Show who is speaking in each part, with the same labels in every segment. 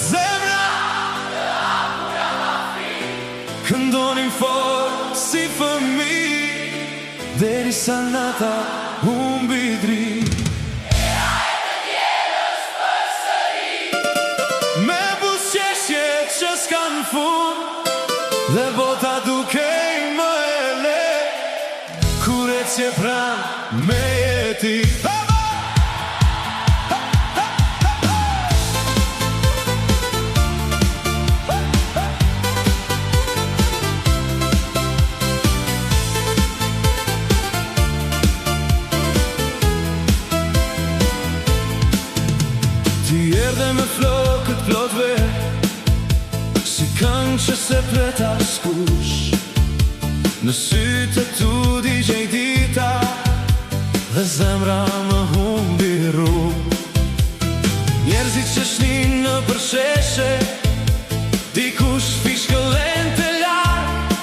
Speaker 1: Zemra këndonin fort si fëmi, derisa nata humbi dritë. Me buzëqeshje që s'kan fund, dhe bota dukej më e lehtë kur ecje pranë me jeti. Ti erdhe me flokët plotve, si këngë që se pret askush. Në sytë e tu digjej dita, dhe zemra më humbi rrugë. Njerëzit që shnin në përsheshe, dikush fishkëllen të lartë,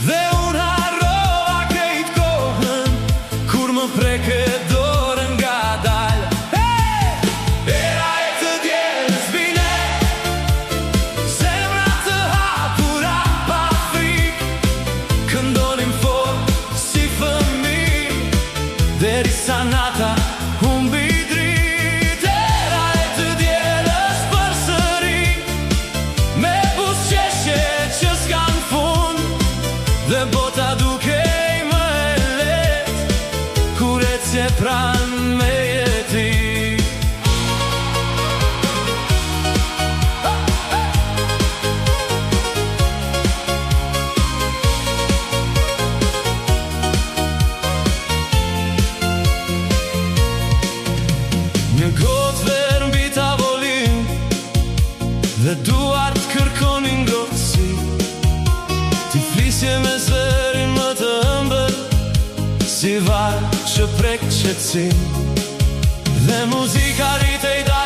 Speaker 1: dhe unë harrova krejt kohën, kur më preke dorën nga dalë. Era e të djelës vine, zemra të hapura pa frikë, këndonin fort si fëmi, derisa nata humbi dritë. Era e të djelës përsëri, me buzëqeshje që s'kan fund, dhe bota dukej më e lehtë kur ecje pranë me jeti. Një gotë verë mbi tavolin, dhe duart kërkonin ngrohtësi. Ti flisje me zërin më të ëmbël, si varë që prek qetësim, dhe muzika rritej dalë